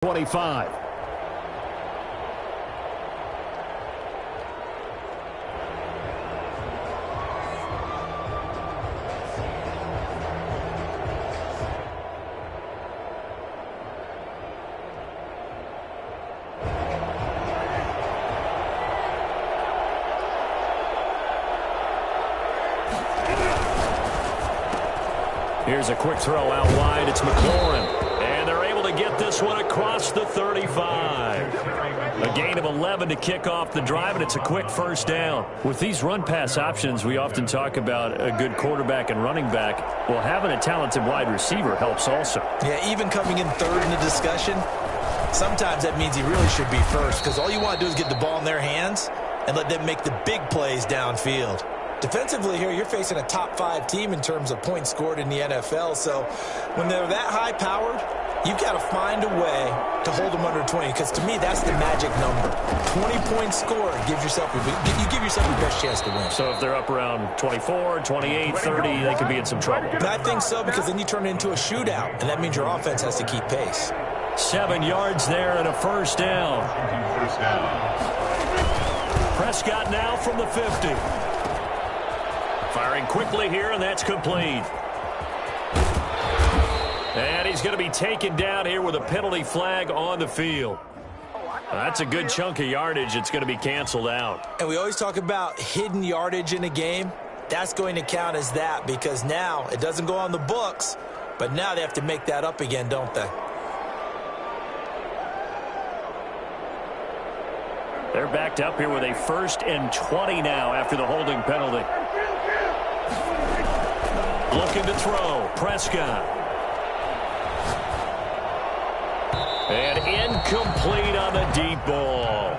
25. Here's a quick throw out wide. It's McLaurin. And they're able to get this one across the 35. A gain of 11 to kick off the drive, and it's a quick first down. With these run-pass options, we often talk about a good quarterback and running back. Well, having a talented wide receiver helps also. Yeah, even coming in third in the discussion, sometimes that means he really should be first, because all you want to do is get the ball in their hands and let them make the big plays downfield. Defensively here, you're facing a top-5 team in terms of points scored in the NFL. So when they're that high-powered, you've got to find a way to hold them under 20. Because to me, that's the magic number. 20 points scored gives yourself you give yourself the best chance to win. So if they're up around 24, 28, 30, they could be in some trouble. I think so, because then you turn it into a shootout, and that means your offense has to keep pace. 7 yards there and a first down. Prescott now from the 50. Firing quickly here, and that's complete. And he's going to be taken down here with a penalty flag on the field. That's a good chunk of yardage. It's going to be canceled out. And we always talk about hidden yardage in a game. That's going to count as that, because now it doesn't go on the books, but now they have to make that up again, don't they? They're backed up here with a 1st and 20 now after the holding penalty. Looking to throw. Prescott. And incomplete on the deep ball.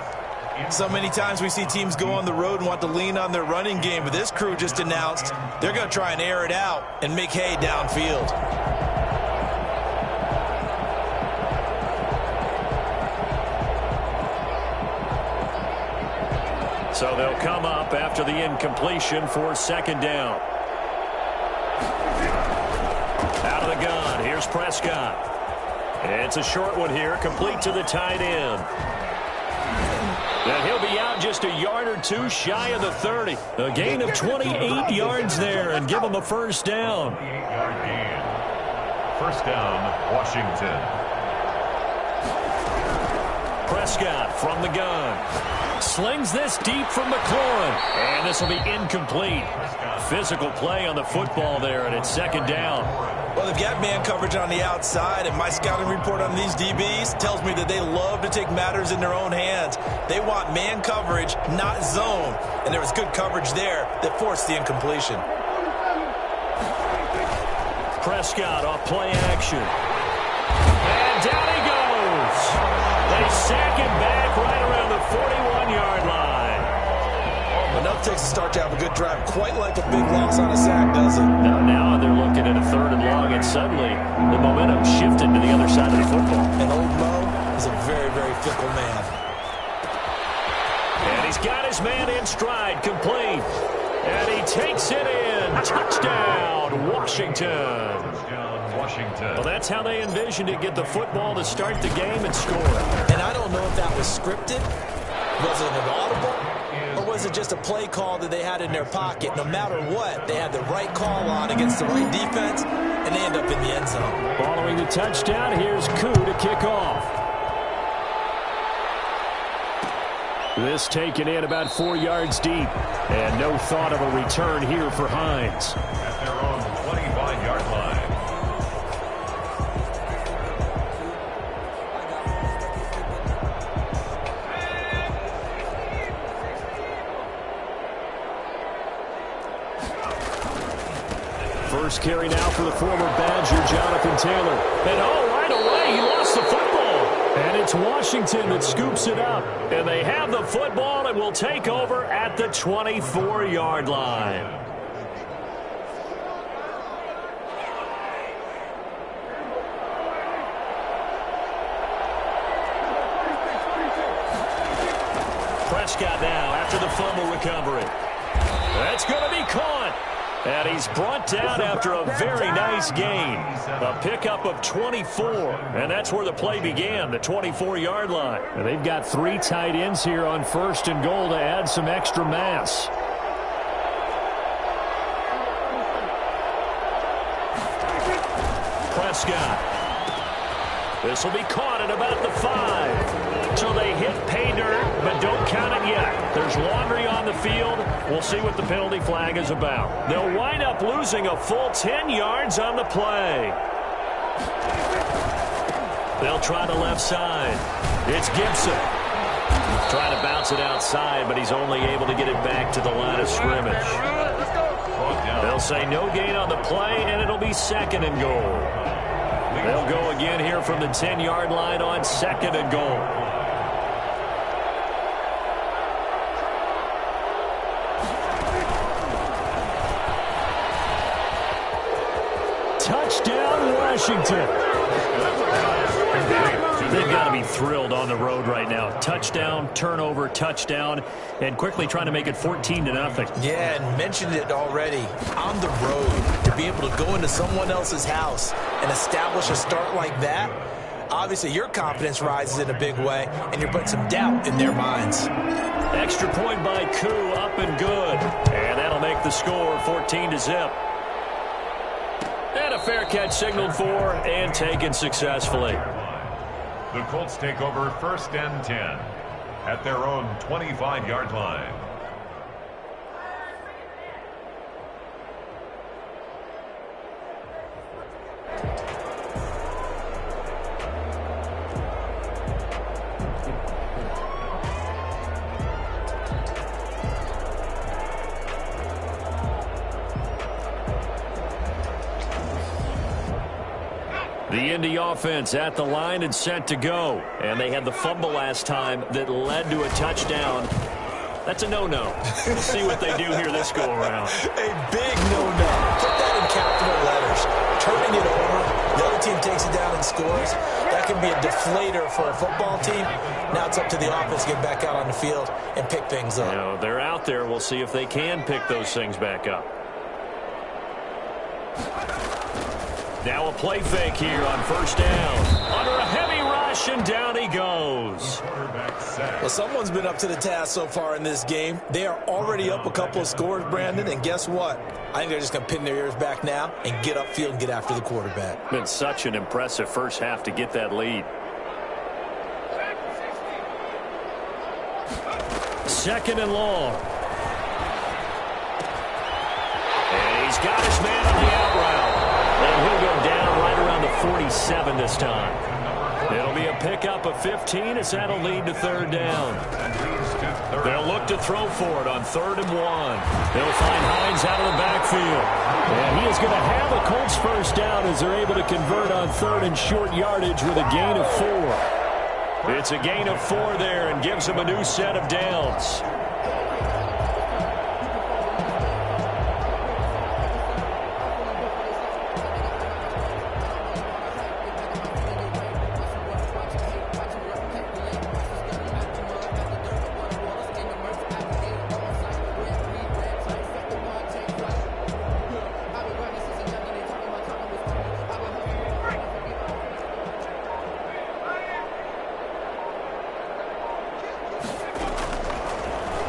So many times we see teams go on the road and want to lean on their running game, but this crew just announced they're going to try and air it out and make hay downfield. So they'll come up after the incompletion for 2nd down. Out of the gun, here's Prescott. It's a short one here, complete to the tight end. And he'll be out just a yard or two shy of the 30. A gain of 28 yards there and give him a first down. 8-yard gain. First down, Washington. Prescott from the gun. Slings this deep from McLaurin. And this will be incomplete. Physical play on the football there, and it's 2nd down. Well, they've got man coverage on the outside, and my scouting report on these DBs tells me that they love to take matters in their own hands. They want man coverage, not zone. And there was good coverage there that forced the incompletion. Prescott off play action. And down he goes. They sack him back right around the 41-yard line. Enough takes to start to have a good drive. Quite like a big loss on a sack, does it? Now they're looking at a 3rd and long, and suddenly the momentum shifted to the other side of the football. And old Mo is a very, very fickle man. And he's got his man in stride, complete. And he takes it in. Touchdown, Washington. Touchdown, Washington. Well, that's how they envisioned it, get the football to start the game and score. And I don't know if that was scripted. Was it an audible? Or was it just a play call that they had in their pocket? No matter what, they had the right call on against the right defense, and they end up in the end zone. Following the touchdown, here's Koo to kick off. This taken in about 4 yards deep, and no thought of a return here for Hines. At their own 25-yard line. First carry now for the former Badger, Jonathan Taylor. And right away, he lost the football. And it's Washington that scoops it up. And they have the football and will take over at the 24-yard line. Prescott now after the fumble recovery. That's going to be caught. And he's brought down after a very nice gain. A pickup of 24. And that's where the play began, the 24-yard line. And they've got 3 tight ends here on 1st and goal to add some extra mass. Prescott. This will be caught at about the 5. So they hit pay dirt, but don't count it yet. There's laundry on the field. We'll see what the penalty flag is about. They'll wind up losing a full 10 yards on the play. They'll try the left side. It's Gibson. Trying to bounce it outside, but he's only able to get it back to the line of scrimmage. They'll say no gain on the play, and it'll be 2nd and goal. They'll go again here from the 10-yard line on 2nd and goal. Touchdown, Washington. They've got to be thrilled on the road right now. Touchdown, turnover, touchdown, and quickly trying to make it 14-0. Yeah, and mentioned it already. On the road, to be able to go into someone else's house and establish a start like that, obviously your confidence rises in a big way, and you're putting some doubt in their minds. Extra point by Koo, up and good. And that'll make the score 14-0. And a fair catch signaled for and taken successfully. The Colts take over 1st and 10 at their own 25-yard line. The Indy offense at the line and set to go. And they had the fumble last time that led to a touchdown. That's a no-no. We'll see what they do here this go-around. A big no-no. Put that in capital letters. Turning it over, the other team takes it down and scores. That can be a deflator for a football team. Now it's up to the offense to get back out on the field and pick things up. You know, they're out there. We'll see if they can pick those things back up. Now a play fake here on 1st down. Under a heavy rush, and down he goes. Well, someone's been up to the task so far in this game. They are already up a couple of scores, Brandon, and guess what? I think they're just going to pin their ears back now and get upfield and get after the quarterback. Been such an impressive first half to get that lead. 2nd and long. And he's got his man on the out route. And he'll go down right around the 47 this time. It'll be a pickup of 15 as that'll lead to 3rd down. They'll look to throw for it on 3rd and 1. They'll find Hines out of the backfield. And he is going to have a Colts 1st down as they're able to convert on 3rd and short yardage with a gain of 4. It's a gain of 4 there and gives them a new set of downs.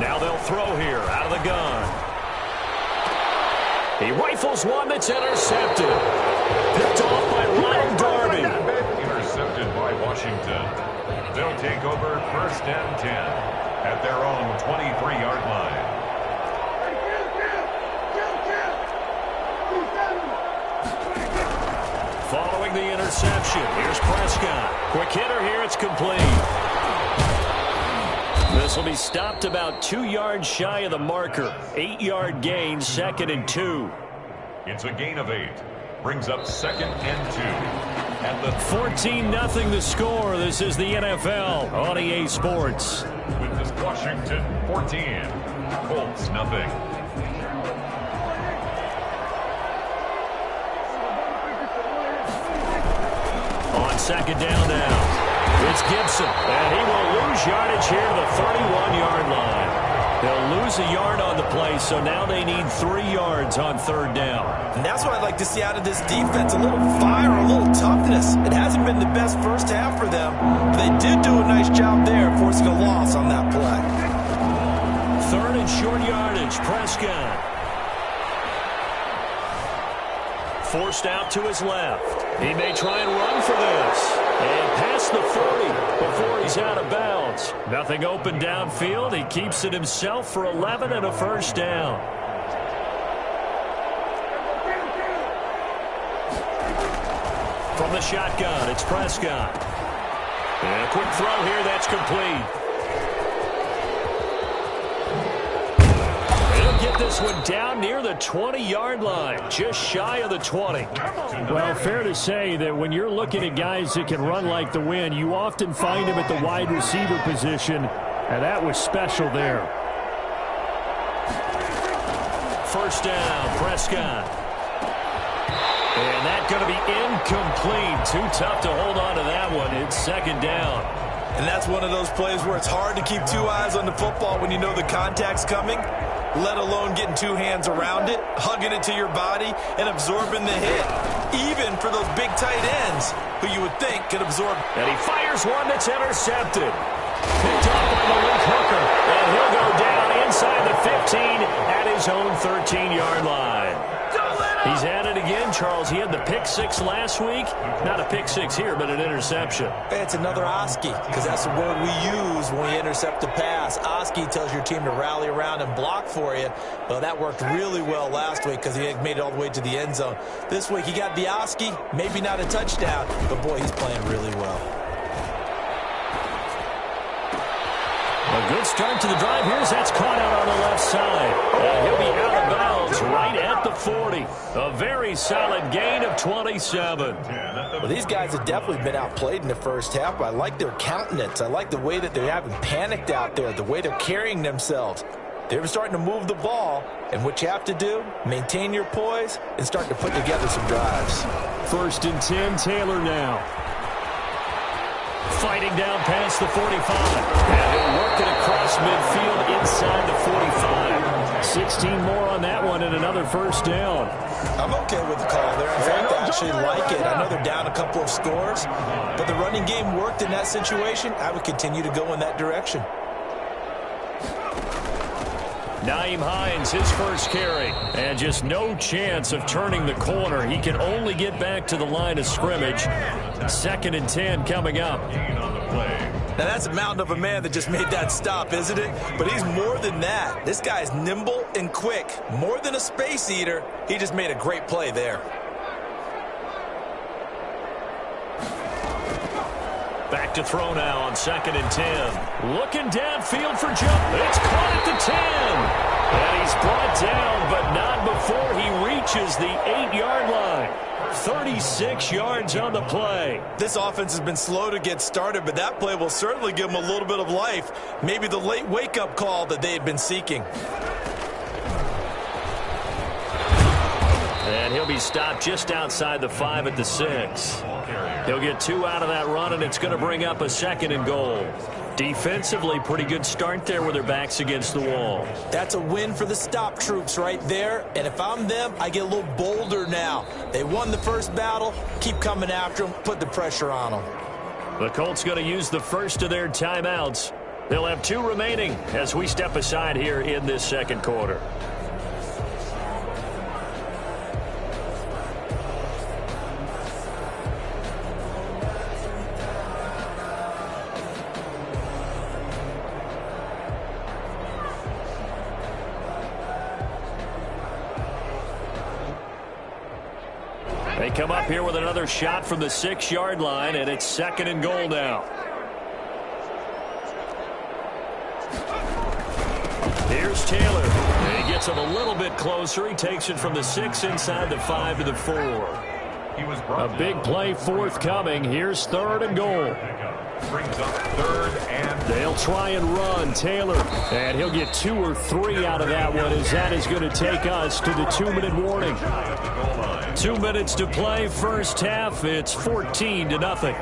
Now they'll throw here out of the gun. He rifles one that's intercepted. Picked off by Ronald Darby. Intercepted by Washington. They'll take over 1st and 10 at their own 23-yard line. Following the interception, here's Prescott. Quick hitter here, it's complete. This will be stopped about 2 yards shy of the marker. 8-yard gain, 2nd and 2. It's a gain of 8. Brings up 2nd and 2. At the 14-0 the score. This is the NFL on EA Sports. With this Washington 14, Colts nothing. On 2nd down now. It's Gibson, and he will lose yardage here to the 31-yard line. They'll lose a yard on the play, so now they need 3 yards on 3rd down. And that's what I'd like to see out of this defense, a little fire, a little toughness. It hasn't been the best first half for them, but they did do a nice job there forcing a loss on that play. 3rd and short yardage, Prescott. Forced out to his left. He may try and run for this. And past the 40 before he's out of bounds. Nothing open downfield. He keeps it himself for 11 and a first down. From the shotgun, it's Prescott. And a quick throw here, that's complete. Get this one down near the 20-yard line, just shy of the 20. Well, fair to say that when you're looking at guys that can run like the wind, you often find them at the wide receiver position, and that was special there. First down, Prescott. And that's going to be incomplete. Too tough to hold on to that one. It's 2nd down. And that's one of those plays where it's hard to keep 2 eyes on the football when you know the contact's coming, let alone getting 2 hands around it, hugging it to your body, and absorbing the hit. Even for those big tight ends who you would think could absorb. And he fires one that's intercepted. Picked up by Malik Hooker. And he'll go down inside the 15 at his own 13-yard line. He's at it again, Charles. He had the pick 6 last week. Not a pick 6 here, but an interception. It's another Oski, because that's the word we use when we intercept a pass. Oski tells your team to rally around and block for you. Well, that worked really well last week because he made it all the way to the end zone. This week he got the Oski, maybe not a touchdown, but boy, he's playing really well. A good start to the drive here as that's caught out on the left side. And he'll be out of bounds right at the 40. A very solid gain of 27. Well, these guys have definitely been outplayed in the first half, but I like their countenance. I like the way that they haven't panicked out there, the way they're carrying themselves. They're starting to move the ball, and what you have to do, maintain your poise and start to put together some drives. 1st and 10, Taylor now. Fighting down past the 45. And he'll work it across midfield inside the 45. 16 more on that one and another first down. I'm okay with the call there. In fact, I actually like it. I know they're down a couple of scores, but the running game worked in that situation. I would continue to go in that direction. Nyheim Hines, his first carry. And just no chance of turning the corner. He can only get back to the line of scrimmage. 2nd and 10 coming up. Now, that's a mountain of a man that just made that stop, isn't it? But he's more than that. This guy's nimble and quick. More than a space eater. He just made a great play there. Back to throw now on 2nd and 10. Looking downfield for jump. It's caught at the 10. And he's brought down, but not before he reaches the 8-yard line. 36 yards on the play. This offense has been slow to get started, but that play will certainly give them a little bit of life. Maybe the late wake-up call that they had been seeking. And he'll be stopped just outside the 5 at the 6. He'll get 2 out of that run, and it's going to bring up a 2nd and goal. Defensively, pretty good start there with their backs against the wall. That's a win for the stop troops right there. And if I'm them, I get a little bolder now. They won the first battle. Keep coming after them. Put the pressure on them. The Colts going to use the first of their timeouts. They'll have 2 remaining as we step aside here in this 2nd quarter. They come up here with another shot from the 6-yard line, and it's 2nd and goal now. Here's Taylor. And he gets him a little bit closer. He takes it from the 6 inside the 5 to the 4. A big play forthcoming. Here's 3rd and goal. Brings up 3rd and they'll try and run Taylor, and he'll get 2 or 3 out of that one, as that is going to take us to the 2-minute warning. 2 minutes to play, first half. It's 14-0.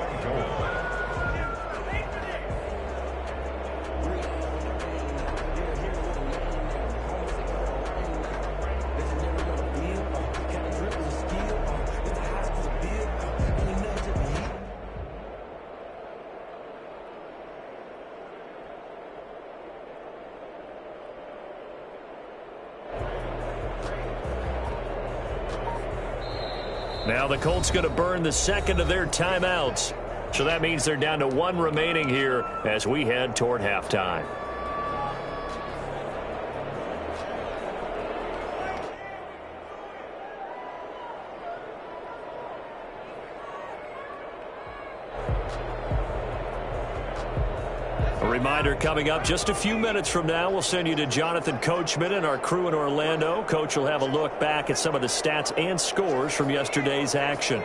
Now the Colts going to burn the second of their timeouts. So that means they're down to one remaining here as we head toward halftime. A reminder coming up just a few minutes from now, we'll send you to Jonathan Coachman and our crew in Orlando. Coach will have a look back at some of the stats and scores from yesterday's action.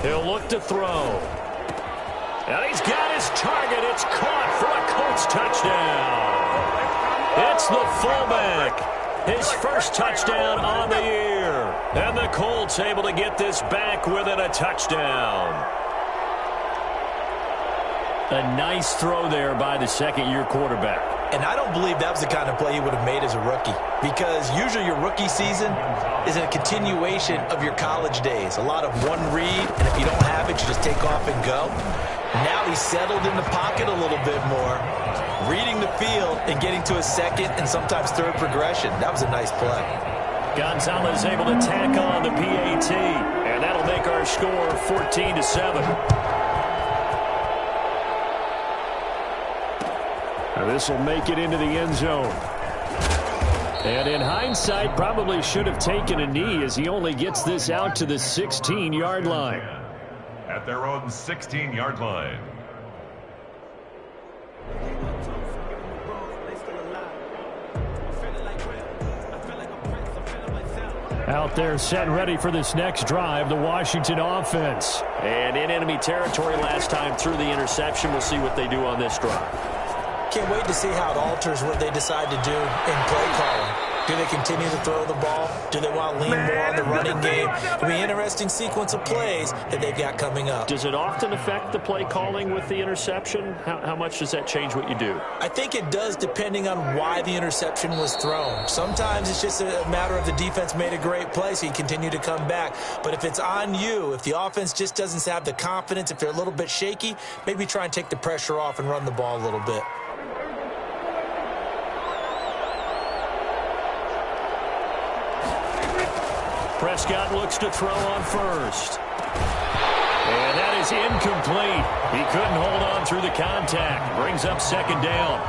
He'll look to throw. And he's got his target. It's caught for a Colts touchdown. It's the fullback. His first touchdown on the year. And the Colts able to get this back within a touchdown. A nice throw there by the second-year quarterback. And I don't believe that was the kind of play he would have made as a rookie, because usually your rookie season is a continuation of your college days. A lot of one read, and if you don't have it, you just take off and go. Now he's settled in the pocket a little bit more, reading the field and getting to a second and sometimes third progression. That was a nice play. Gonzalez able to tack on the PAT, and that'll make our score 14-7. This will make it into the end zone. And in hindsight, probably should have taken a knee as he only gets this out to the 16-yard line. At their own 16-yard line. Out there set ready for this next drive, the Washington offense. And in enemy territory last time through the interception. We'll see what they do on this drive. Can't wait to see how it alters what they decide to do in play calling. Do they continue to throw the ball? Do they want to lean more on the running game? It'll be an interesting sequence of plays that they've got coming up. Does it often affect the play calling with the interception? How much does that change what you do? I think it does, depending on why the interception was thrown. Sometimes it's just a matter of the defense made a great play, so you continue to come back. But if it's on you, if the offense just doesn't have the confidence, if they're a little bit shaky, maybe try and take the pressure off and run the ball a little bit. Prescott looks to throw on first. And that is incomplete. He couldn't hold on through the contact. Brings up second down.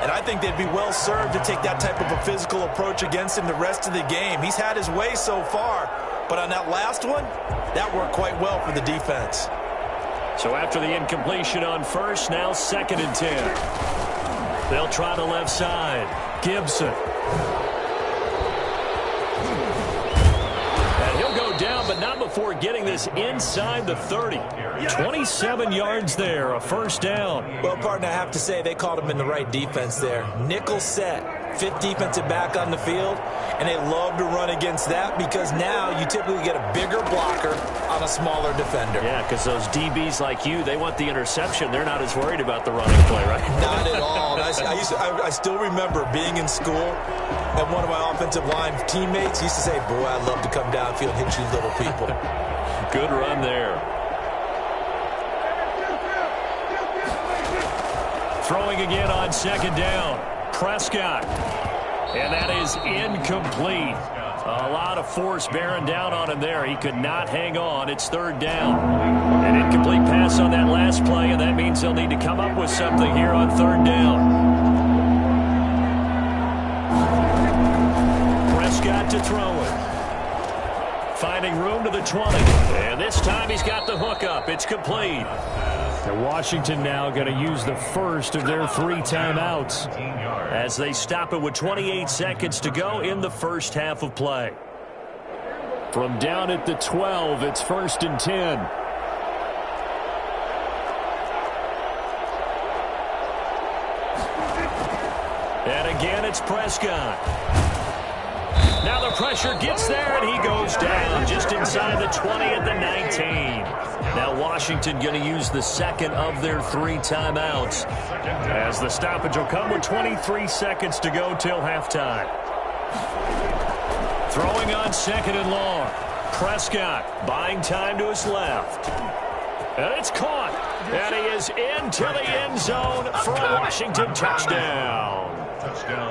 And I think they'd be well served to take that type of a physical approach against him the rest of the game. He's had his way so far, but on that last one, that worked quite well for the defense. So after the incompletion on first, now 2nd and 10. They'll try the left side. Gibson. Down, but not before getting this inside the 30. 27 yards there, a first down. Well, partner, I have to say they called him in the right defense there. Nickel set, 5th defensive back on the field, and they love to run against that because now you typically get a bigger blocker on a smaller defender. Yeah, because those DBs like you, they want the interception. They're not as worried about the running play, right? Not at all. I still remember being in school, and one of my offensive line teammates used to say, boy, I'd love to come downfield and hit you little people. Good run there. Throwing again on 2nd down. Prescott. And that is incomplete. A lot of force bearing down on him there. He could not hang on. It's 3rd down. An incomplete pass on that last play, and that means they'll need to come up with something here on 3rd down. Prescott to throw it. Finding room to the 20. And this time he's got the hook up. It's complete. And Washington now going to use the first of their 3 timeouts as they stop it with 28 seconds to go in the first half of play. From down at the 12, it's 1st and 10. And again, it's Prescott. Now the pressure gets there, and he goes down just inside the 20 at the 19. Now Washington going to use the 2nd of their 3 timeouts as the stoppage will come with 23 seconds to go till halftime. Throwing on 2nd and long. Prescott buying time to his left. And it's caught. And he is into the end zone for a Washington touchdown.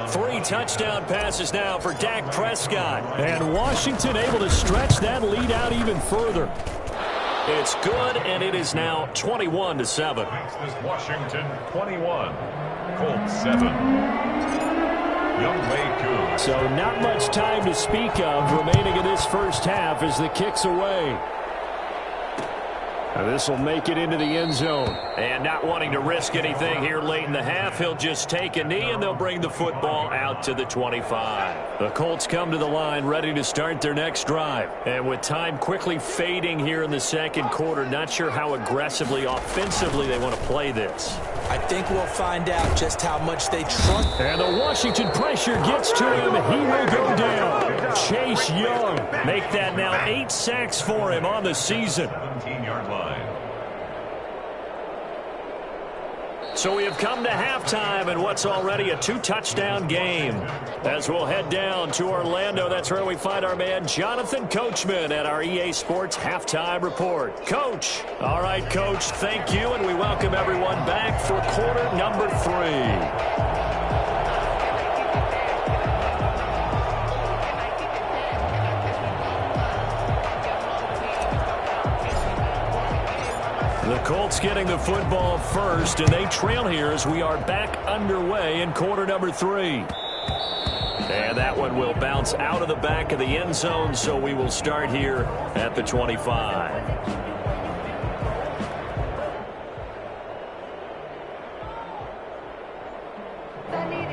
3 touchdown passes now for Dak Prescott. And Washington able to stretch that lead out even further. It's good, and it is now 21-7. Makes this Washington 21, Colts 7. Youngway Koo. So not much time to speak of remaining in this first half as the kick's away. And this will make it into the end zone. And not wanting to risk anything here late in the half, he'll just take a knee, and they'll bring the football out to the 25. The Colts come to the line ready to start their next drive. And with time quickly fading here in the second quarter, not sure how aggressively, offensively they want to play this. I think we'll find out just how much they trust. And the Washington pressure gets to him. He will go down. Chase Young. Make that now 8 sacks for him on the season. 17-yard line. So we have come to halftime in what's already a 2-touchdown game. As we'll head down to Orlando, that's where we find our man Jonathan Coachman at our EA Sports Halftime Report. Coach. All right, Coach, thank you, and we welcome everyone back for quarter number 3. The Colts getting the football first, and they trail here as we are back underway in quarter number 3. And that one will bounce out of the back of the end zone, so we will start here at the 25.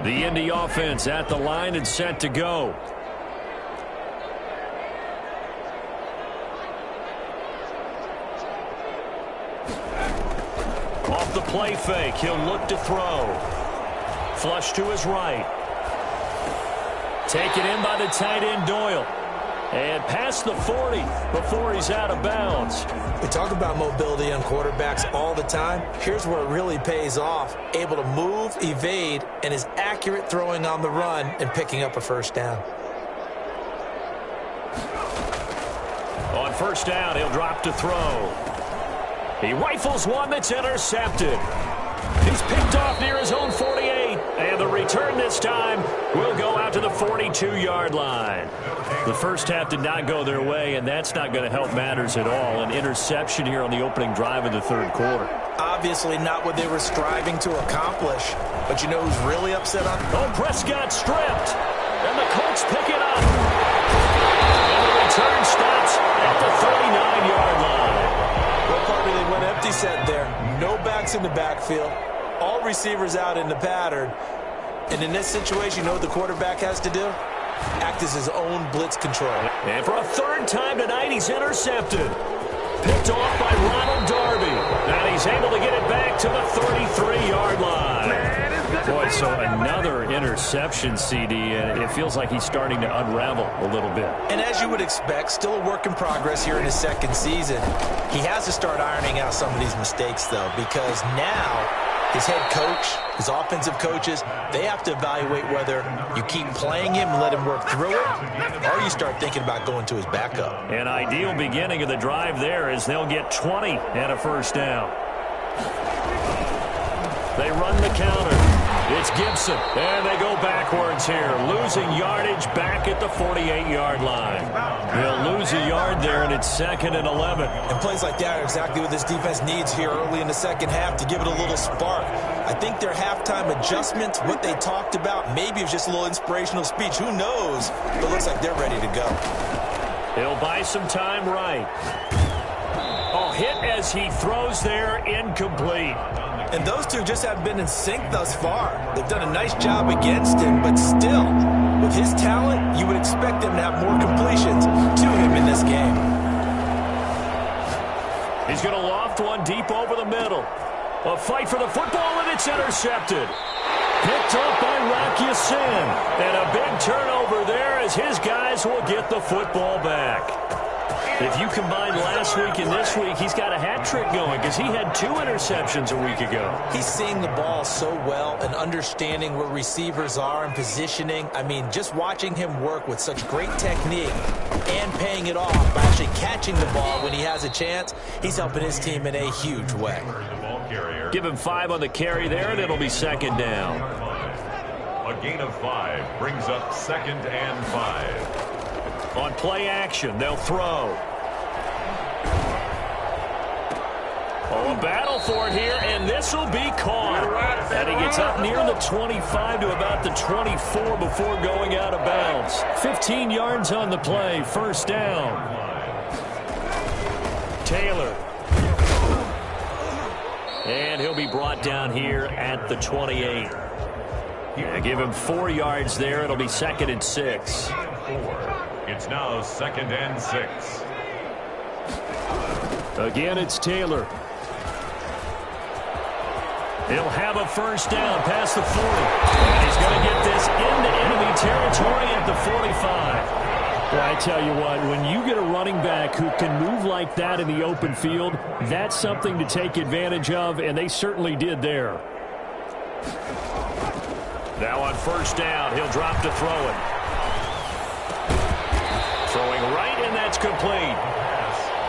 The Indy offense at the line and set to go. Off the play fake, he'll look to throw. Flush to his right. Taken in by the tight end Doyle. And past the 40 before he's out of bounds. We talk about mobility on quarterbacks all the time. Here's where it really pays off. Able to move, evade, and is accurate throwing on the run and picking up a first down. On first down, he'll drop to throw. He rifles one that's intercepted. He's picked off near his own 48. And the return this time will go out to the 42-yard line. The first half did not go their way, and that's not going to help matters at all. An interception here on the opening drive of the third quarter. Obviously not what they were striving to accomplish. But you know who's really upset on? Oh, Prescott stripped. And the Colts pick it up. And the return stops at the 39-yard line. Well, partly they went empty set there. No backs in the backfield. All receivers out in the pattern. And in this situation, you know what the quarterback has to do? Act as his own blitz control. And for a third time tonight, he's intercepted. Picked off by Ronald Darby. And he's able to get it back to the 33-yard line. Boy, so another interception, CD, and it feels like he's starting to unravel a little bit. And as you would expect, still a work in progress here in his second season. He has to start ironing out some of these mistakes, though, because now his head coach, his offensive coaches, they have to evaluate whether you keep playing him and let him work through it, or you start thinking about going to his backup. An ideal beginning of the drive there is they'll get 20 and a first down. They run the counter. It's Gibson, and they go backwards here, losing yardage back at the 48-yard line. They'll lose a yard there, and it's 2nd and 11. And plays like that are exactly what this defense needs here early in the second half to give it a little spark. I think their halftime adjustment, what they talked about, maybe it was just a little inspirational speech. Who knows? But it looks like they're ready to go. He'll buy some time right. Oh, hit as he throws there, incomplete. And those two just haven't been in sync thus far. They've done a nice job against him, but still, with his talent, you would expect them to have more completions to him in this game. He's going to loft one deep over the middle. A fight for the football, and it's intercepted. Picked up by Rocky Sin. And a big turnover there as his guys will get the football back. If you combine last week and this week, he's got a hat trick going because he had 2 interceptions a week ago. He's seeing the ball so well and understanding where receivers are and positioning. I mean, just watching him work with such great technique and paying it off by actually catching the ball when he has a chance, he's helping his team in a huge way. carrier. Give him 5 on the carry there, and it'll be second down. A gain of 5 brings up 2nd and 5. On play action, they'll throw. Oh, a battle for it here, and this will be caught. And he gets up near the 25 to about the 24 before going out of bounds. 15 yards on the play, first down. Taylor. And he'll be brought down here at the 28. Yeah, give him 4 yards there. It'll be 2nd and 6. It's now 2nd and 6. Again, it's Taylor. He'll have a first down past the 40. And he's going to get this into enemy territory at the 45. Well, I tell you what, when you get a running back who can move like that in the open field, that's something to take advantage of, and they certainly did there. Now on first down, he'll drop to throw it. Throwing right, and that's complete.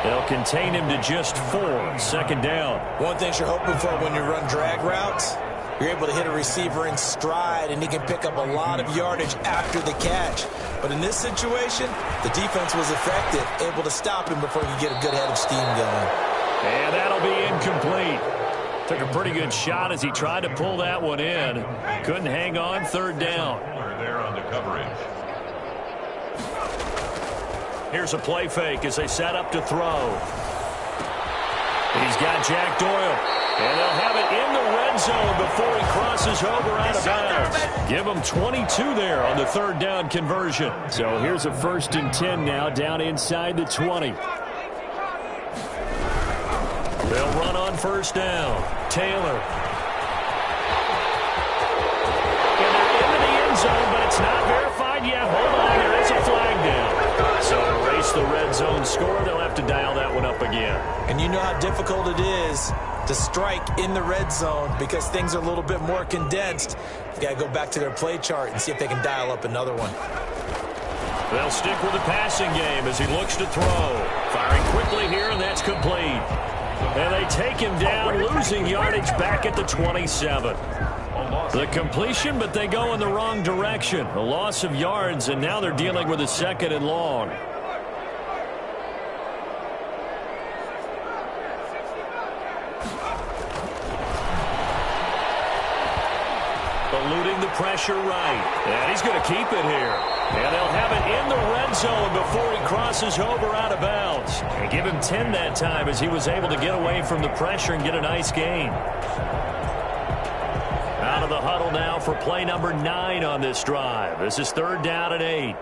They'll contain him to just 4. Second down. One thing you're hoping for when you run drag routes, you're able to hit a receiver in stride, and he can pick up a lot of yardage after the catch. But in this situation, the defense was effective, able to stop him before he could get a good head of steam going. And that'll be incomplete. Took a pretty good shot as he tried to pull that one in. Couldn't hang on, third down. There on the coverage. Here's a play fake as they set up to throw. He's got Jack Doyle. And they'll have it in the red zone before he crosses over out of bounds. Give him 22 there on the third down conversion. So here's a 1st and 10 now down inside the 20. They'll run on first down. Taylor. And they're into the end zone, but it's not verified yet. Hold on, there is a flag down. So erase the red zone score. They'll have to dial that one up again. And you know how difficult it is to strike in the red zone because things are a little bit more condensed. You've got to go back to their play chart and see if they can dial up another one. They'll stick with the passing game as he looks to throw. Firing quickly here, and that's complete. And they take him down, losing yardage back at the 27. The completion, but they go in the wrong direction. A loss of yards, and now they're dealing with a 2nd and long. Eluding the pressure right. And he's going to keep it here. And they'll have it in the red zone before he crosses over out of bounds. And give him 10 that time as he was able to get away from the pressure and get a nice gain. Out of the huddle now for play number 9 on this drive. This is 3rd down and 8.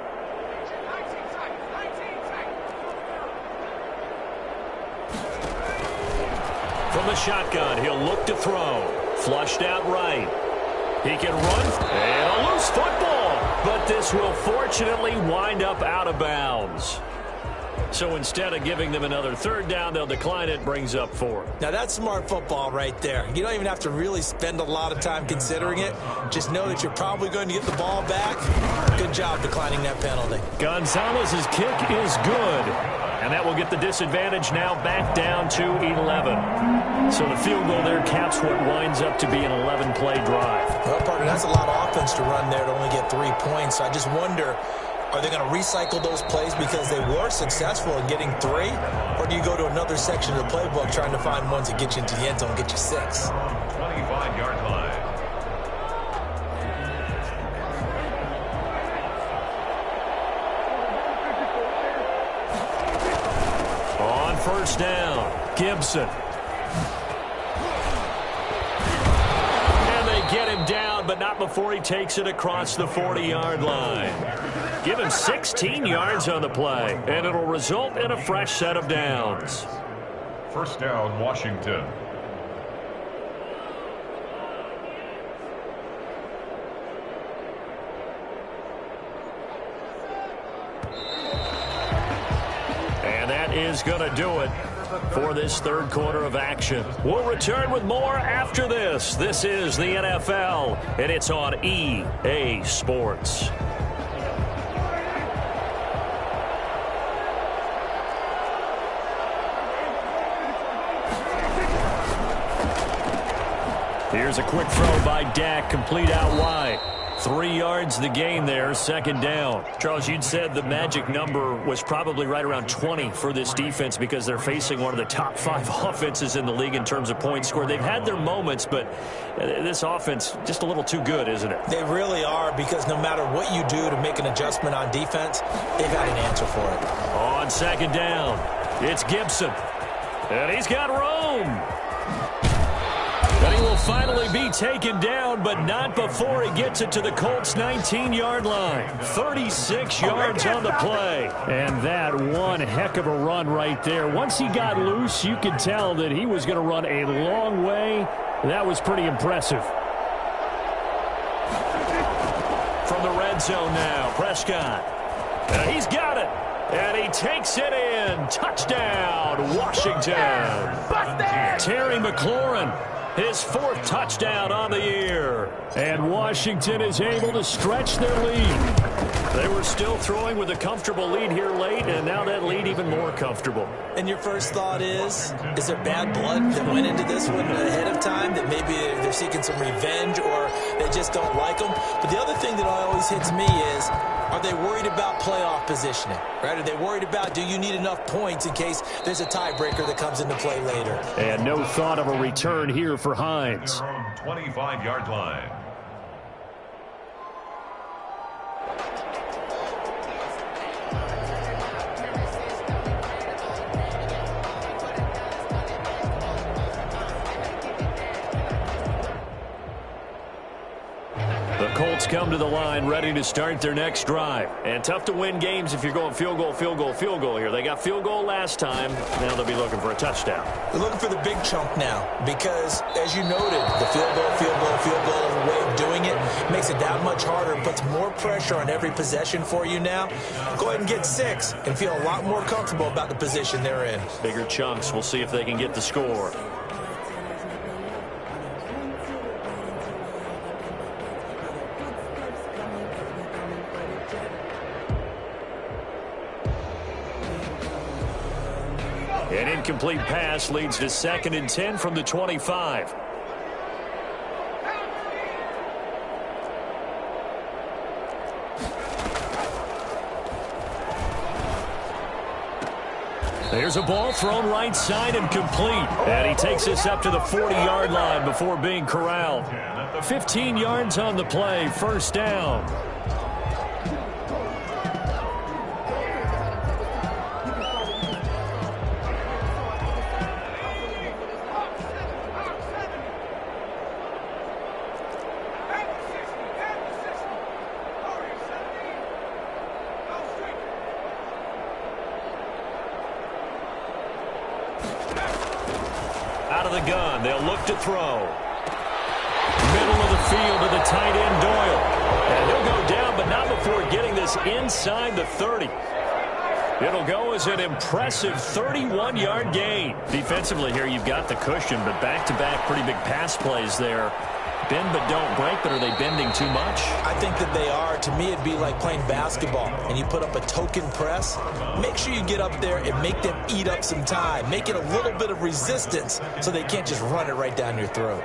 From the shotgun, he'll look to throw. Flushed out right. He can run, and a loose football. But this will fortunately wind up out of bounds. So instead of giving them another 3rd down, they'll decline it, brings up 4. Now that's smart football right there. You don't even have to really spend a lot of time considering it. Just know that you're probably going to get the ball back. Good job declining that penalty. Gonzalez's kick is good. And that will get the disadvantage now back down to 11. So the field goal there caps what winds up to be an 11-play drive. Well, partner, that's a lot of offense to run there to only get 3 points. So I just wonder, are they going to recycle those plays because they were successful in getting 3? Or do you go to another section of the playbook trying to find ones that get you into the end zone and get you 6? 25-yard line. On first down, Gibson. And they get him down, but not before he takes it across the 40-yard line. Give him 16 yards on the play, and it'll result in a fresh set of downs. First down, Washington. And that is going to do it for this 3rd quarter of action. We'll return with more after this. This is the NFL, and it's on EA Sports. Here's a quick throw by Dak, complete out wide. 3 yards the gain there, second down. Charles, you'd said the magic number was probably right around 20 for this defense because they're facing one of the top 5 offenses in the league in terms of points scored. They've had their moments, but this offense just a little too good, isn't it? They really are, because no matter what you do to make an adjustment on defense, they've got an answer for it. On second down, it's Gibson. And he's got Rome. And he will finally be taken down, but not before he gets it to the Colts' 19-yard line. 36 yards on the play. And that one heck of a run right there. Once he got loose, you could tell that he was going to run a long way. That was pretty impressive. From the red zone now, Prescott. And he's got it. And he takes it in. Touchdown, Washington. Terry McLaurin, his 4th touchdown on the year. And Washington is able to stretch their lead. They were still throwing with a comfortable lead here late, and now that lead even more comfortable. And your first thought is there bad blood that went into this one ahead of time, that maybe they're seeking some revenge or they just don't like them? But the other thing that always hits me is, are they worried about playoff positioning? Right? Are they worried about, do you need enough points in case there's a tiebreaker that comes into play later? And no thought of a return here for Hines. Their own 25-yard line. The Colts come to the line ready to start their next drive. And tough to win games if you're going field goal, field goal, field goal here. They got field goal last time. Now they'll be looking for a touchdown. They're looking for the big chunk now because, as you noted, the field goal, field goal, field goal way of doing it makes it that much harder and puts more pressure on every possession for you now. Go ahead and get 6 and feel a lot more comfortable about the position they're in. Bigger chunks. We'll see if they can get the score. An incomplete pass leads to 2nd and 10 from the 25. There's a ball thrown right side and complete. And he takes us up to the 40-yard line before being corralled. 15 yards on the play, first down. Out of the gun, they'll look to throw. Middle of the field to the tight end, Doyle. And he'll go down, but not before getting this inside the 30. It'll go as an impressive 31-yard gain. Defensively here, you've got the cushion, but back-to-back pretty big pass plays there. Bend but don't break, but are they bending too much? I think that they are. To me, it'd be like playing basketball, and you put up a token press. Make sure you get up there and make them eat up some time. Make it a little bit of resistance so they can't just run it right down your throat.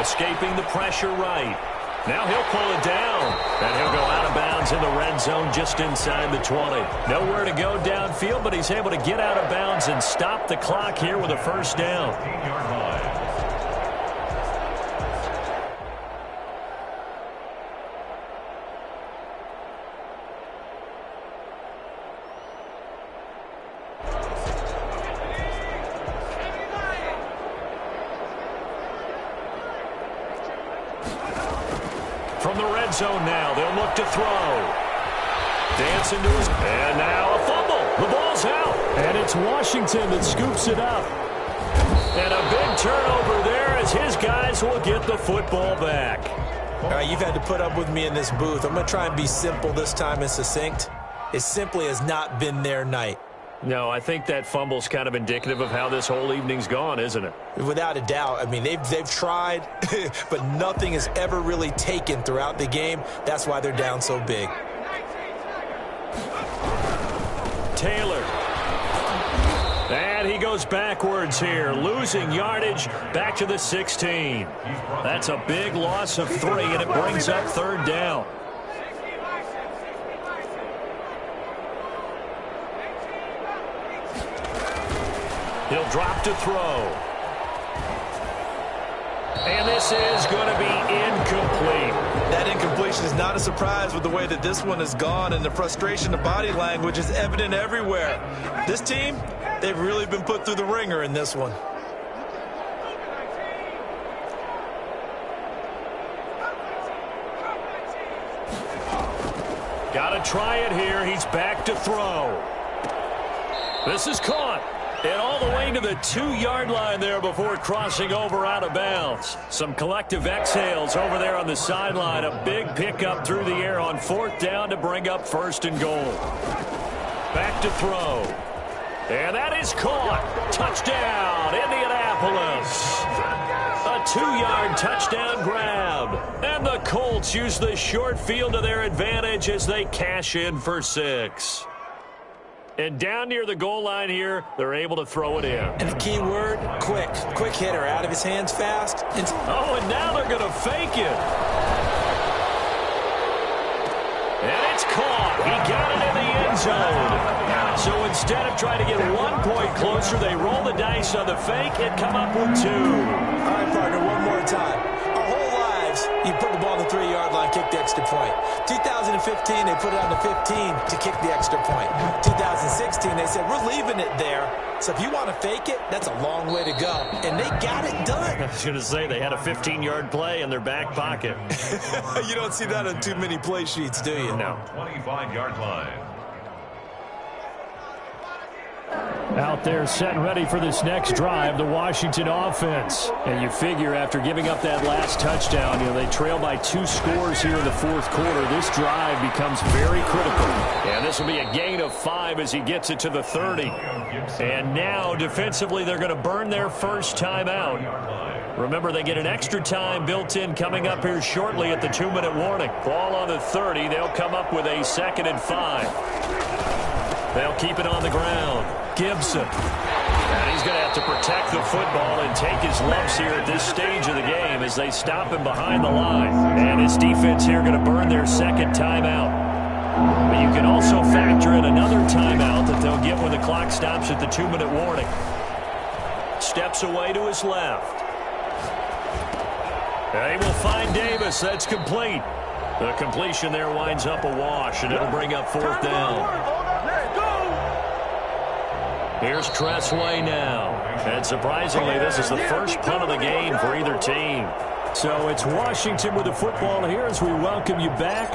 Escaping the pressure right. Now he'll pull it down, and he'll go out of bounds in the red zone just inside the 20. Nowhere to go downfield, but he's able to get out of bounds and stop the clock here with a first down. 15-yard line. From the red zone now, they'll look to throw. Dancing to his... And now a fumble. The ball's out. And it's Washington that scoops it up. And a big turnover there as his guys will get the football back. All right, you've had to put up with me in this booth. I'm going to try and be simple this time and succinct. It simply has not been their night. No, I think that fumble's kind of indicative of how this whole evening's gone, isn't it? Without a doubt. I mean, they've tried, but nothing has ever really taken throughout the game. That's why they're down so big. Taylor. And he goes backwards here, losing yardage back to the 16. That's a big loss of 3, and it brings up 3rd down. He'll drop to throw. And this is going to be incomplete. That incompletion is not a surprise with the way that this one has gone, and the frustration of body language is evident everywhere. This team, they've really been put through the ringer in this one. Got to try it here. He's back to throw. This is caught. And all the way to the 2-yard line there before crossing over out of bounds. Some collective exhales over there on the sideline. A big pickup through the air on 4th down to bring up 1st and goal. Back to throw. And that is caught. Touchdown, Indianapolis. A 2-yard touchdown grab. And the Colts use the short field to their advantage as they cash in for 6. And down near the goal line here, they're able to throw it in. And the key word, quick. Quick hitter, out of his hands fast. Oh, and now they're going to fake it. And it's caught. He got it in the end zone. So instead of trying to get 1 point closer, they roll the dice on the fake and come up with 2. All right, partner, one more time. Our whole lives, you put the ball on the 3-yard line, kick the extra point. 2015, they put it on the 15 to kick the extra point. 2016, they said, we're leaving it there. So if you want to fake it, that's a long way to go. And they got it done. I was going to say, they had a 15-yard play in their back pocket. You don't see that on too many play sheets, do you? No. 25-yard line. Out there set and ready for this next drive, the Washington offense. And you figure after giving up that last touchdown, they trail by 2 scores here in the 4th quarter. This drive becomes very critical. And this will be a gain of 5 as he gets it to the 30. And now defensively they're going to burn their first timeout. Remember, they get an extra time built in coming up here shortly at the 2-minute warning. Ball on the 30. They'll come up with a 2nd and 5. They'll keep it on the ground. Gibson. And he's going to have to protect the football and take his lumps here at this stage of the game as they stop him behind the line. And his defense here going to burn their 2nd timeout. But you can also factor in another timeout that they'll get when the clock stops at the 2-minute warning. Steps away to his left. They will find Davis. That's complete. The completion there winds up a wash, and it'll bring up 4th down. Here's Tressway now. And surprisingly, this is the first punt of the game for either team. So it's Washington with the football here as we welcome you back.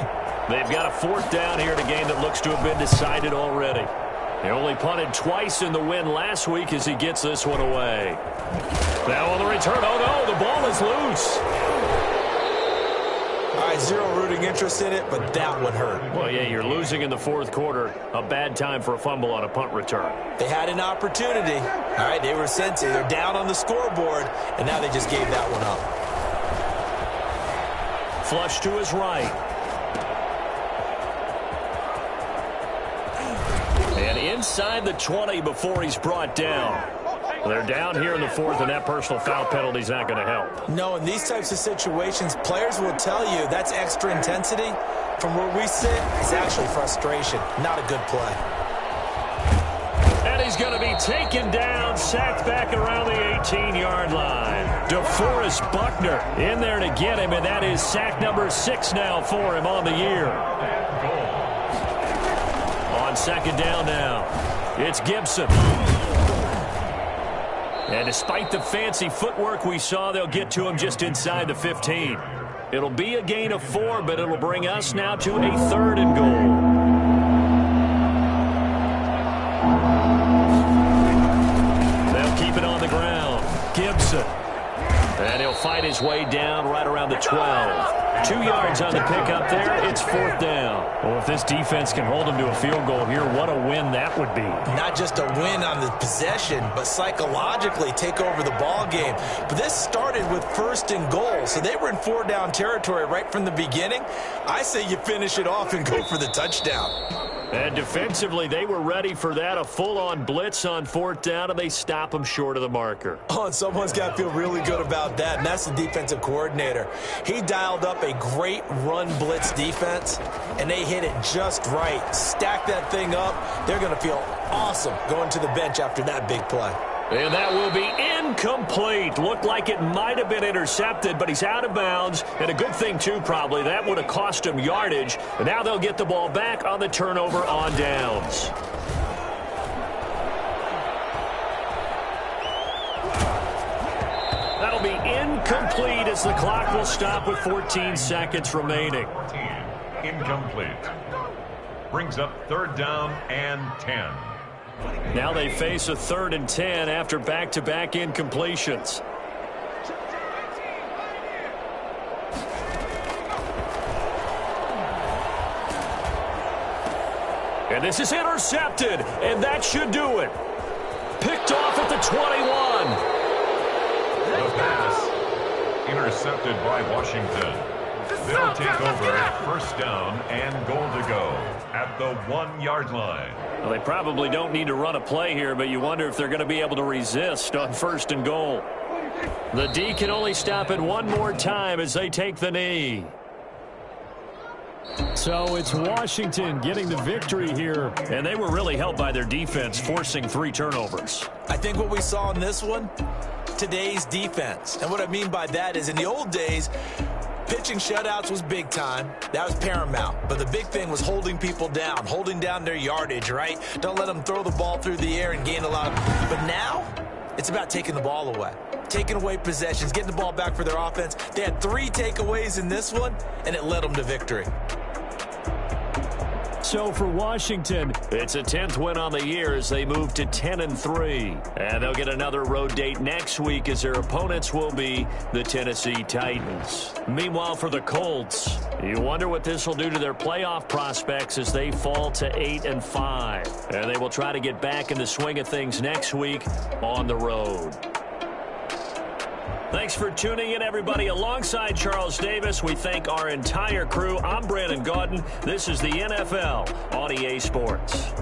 They've got a 4th down here in a game that looks to have been decided already. They only punted twice in the win last week as he gets this one away. Now on the return, oh no, the ball is loose. All right, zero rooting interest in it, but that would hurt. Well, yeah, you're losing in the 4th quarter. A bad time for a fumble on a punt return. They had an opportunity. All right, they were sensing. They're down on the scoreboard, and now they just gave that one up. Flush to his right. And inside the 20 before he's brought down. They're down here in the 4th, and that personal foul penalty is not going to help. No, in these types of situations, players will tell you that's extra intensity. From where we sit, it's actually frustration, not a good play. And he's going to be taken down, sacked back around the 18-yard line. DeForest Buckner in there to get him, and that is sack number 6 now for him on the year. On 2nd down now, it's Gibson. And despite the fancy footwork we saw, they'll get to him just inside the 15. It'll be a gain of 4, but it'll bring us now to a 3rd and goal. They'll keep it on the ground. Gibson. And he'll fight his way down right around the 12. 2 yards on the pickup there. It's 4th down. Well, if this defense can hold him to a field goal here, what a win that would be. Not just a win on the possession, but psychologically take over the ball game. But this started with 1st and goal, so they were in 4-down territory right from the beginning. I say you finish it off and go for the touchdown. And defensively, they were ready for that, a full-on blitz on fourth down, and they stop them short of the marker. Oh, and someone's got to feel really good about that, and that's the defensive coordinator. He dialed up a great run blitz defense, and they hit it just right. Stack that thing up. They're going to feel awesome going to the bench after that big play. And that will be incomplete. Looked like it might have been intercepted, but he's out of bounds. And a good thing, too, probably. That would have cost him yardage. And now they'll get the ball back on the turnover on downs. That'll be incomplete as the clock will stop with 14 seconds remaining. 14, incomplete. Brings up third down and 10. Now they face a 3rd and 10 after back-to-back incompletions. And this is intercepted, and that should do it. Picked off at the 21. The pass intercepted by Washington. They'll take over at first down and goal to go at the 1-yard line. Well, they probably don't need to run a play here, but you wonder if they're going to be able to resist on 1st and goal. The D can only stop it one more time as they take the knee. So it's Washington getting the victory here. And they were really helped by their defense, forcing 3 turnovers. I think what we saw in this one, today's defense. And what I mean by that is in the old days, pitching shutouts was big time. That was paramount. But the big thing was holding people down, holding down their yardage, right? Don't let them throw the ball through the air and gain a lot. But now, it's about taking the ball away. Taking away possessions, getting the ball back for their offense. They had 3 takeaways in this one, and it led them to victory. So for Washington, it's a 10th win on the year as they move to 10-3. And they'll get another road date next week as their opponents will be the Tennessee Titans. Meanwhile, for the Colts, you wonder what this will do to their playoff prospects as they fall to 8-5. And they will try to get back in the swing of things next week on the road. Thanks for tuning in, everybody. Alongside Charles Davis, we thank our entire crew. I'm Brandon Gaudin. This is the NFL on EA Sports.